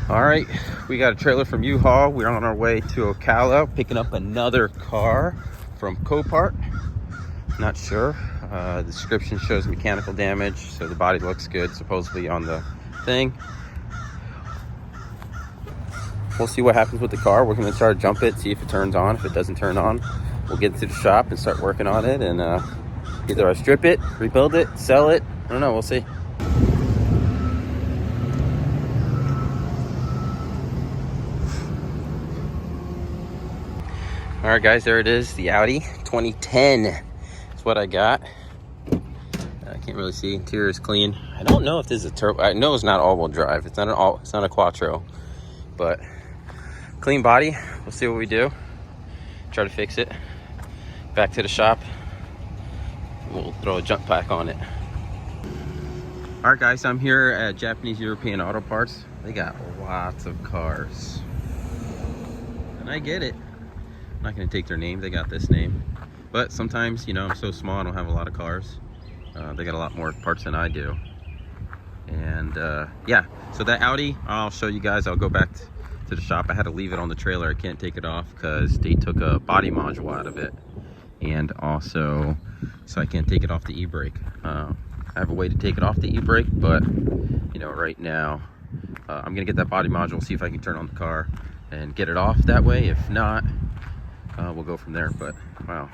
All right, we got a trailer from U-Haul. We're on our way to Ocala, picking up another car from Copart. Not sure. The description shows mechanical damage, so the body looks good, supposedly on the thing. We'll see what happens with the car. We're gonna try to jump it, see if it turns on. If it doesn't turn on, we'll get to the shop and start working on it, and either I strip it, rebuild it, sell it. I don't know, we'll see. All right, guys, there it is. The Audi 2010 is what I got. I can't really see. Interior is clean. I don't know if this is a turbo. I know it's not all-wheel drive. It's not a quattro, but clean body. We'll see what we do. Try to fix it. Back to the shop. We'll throw a jump pack on it. All right, guys, I'm here at Japanese European Auto Parts. They got lots of cars, and I get it. I'm not gonna take their name. They got this name, but sometimes, you know, I'm so small, I don't have a lot of cars. They got a lot more parts than I do. And yeah, so that Audi, I'll show you guys. I'll go back to the shop. I had to leave it on the trailer. I can't take it off because they took a body module out of it, and also so I can't take it off the e-brake. I have a way to take it off the e-brake, but you know, right now I'm gonna get that body module, see if I can turn on the car and get it off that way. If not, we'll go from there. But wow,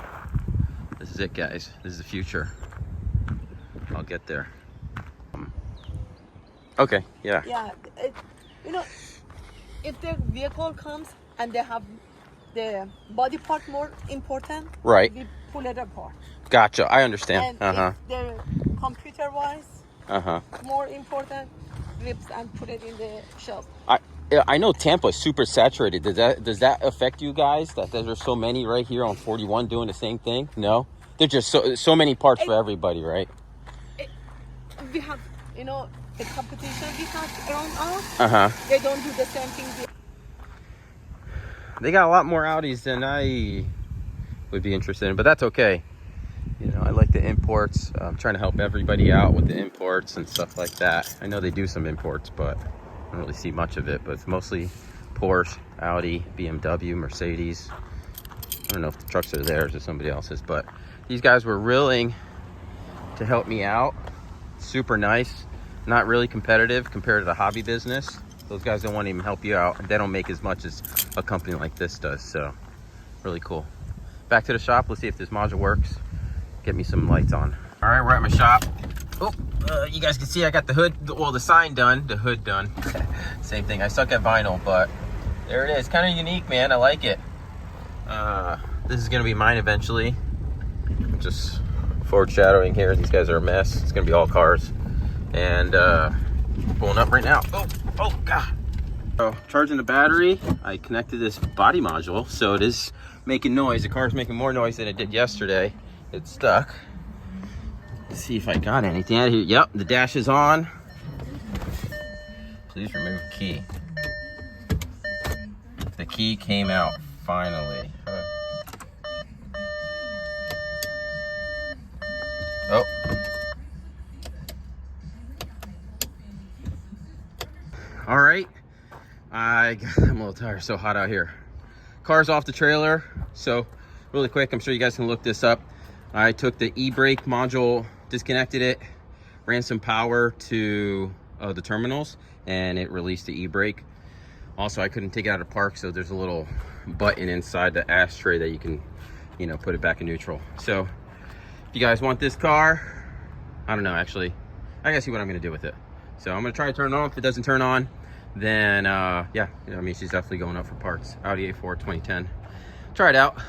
this is it, guys. This is the future. I'll get there. Okay, yeah. Yeah, you know, if the vehicle comes and they have the body part more important, Right. we pull it apart. Gotcha. I understand. And if they're computer-wise more important, rips and put it in the shelf. I know Tampa is super saturated. Does that affect you guys? That there's so many right here on 41 doing the same thing? No, there's just so many parts for everybody, right? We have, you know, the competition we have around us. They don't do the same thing. They got a lot more Audis than I would be interested in, but that's okay. You know, I like the imports. I'm trying to help everybody out with the imports and stuff like that. I know they do some imports, but I don't really see much of it. But it's mostly Porsche, Audi, BMW, Mercedes. I don't know if the trucks are theirs or somebody else's, but these guys were willing to help me out. Super nice. Not really competitive compared to the hobby business. Those guys don't want to even help you out. They don't make as much as a company like this does, so really cool. Back to the shop. Let's see if this module works. Get me some lights on. All right, we're at my shop. Oh, you guys can see I got the hood, well, the sign done, the hood done. Same thing. I suck at vinyl, but there it is. Kind of unique, man. I like it. This is gonna be mine eventually. Just foreshadowing here. These guys are a mess. It's gonna be all cars. And pulling up right now. Oh God. So charging the battery, I connected this body module, so it is making noise. The car's making more noise than it did yesterday. It's stuck. Let's see if I got anything out of here. Yep, the dash is on. Please remove key. The key came out finally. Oh. All right. I'm a little tired. It's so hot out here. Car's off the trailer. So really quick, I'm sure you guys can look this up. I took the e-brake module, disconnected it, ran some power to the terminals, and it released the e-brake. Also, I couldn't take it out of park, so there's a little button inside the ashtray that you can, you know, put it back in neutral. So if you guys want this car, I don't know, actually, I gotta see what I'm gonna do with it. So I'm gonna try to turn it on. If it doesn't turn on, then yeah, I mean, she's definitely going up for parts. Audi A4 2010. Try it out.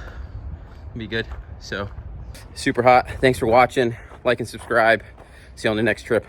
It'll be good. So super hot. Thanks for watching. Like and subscribe. See you on the next trip.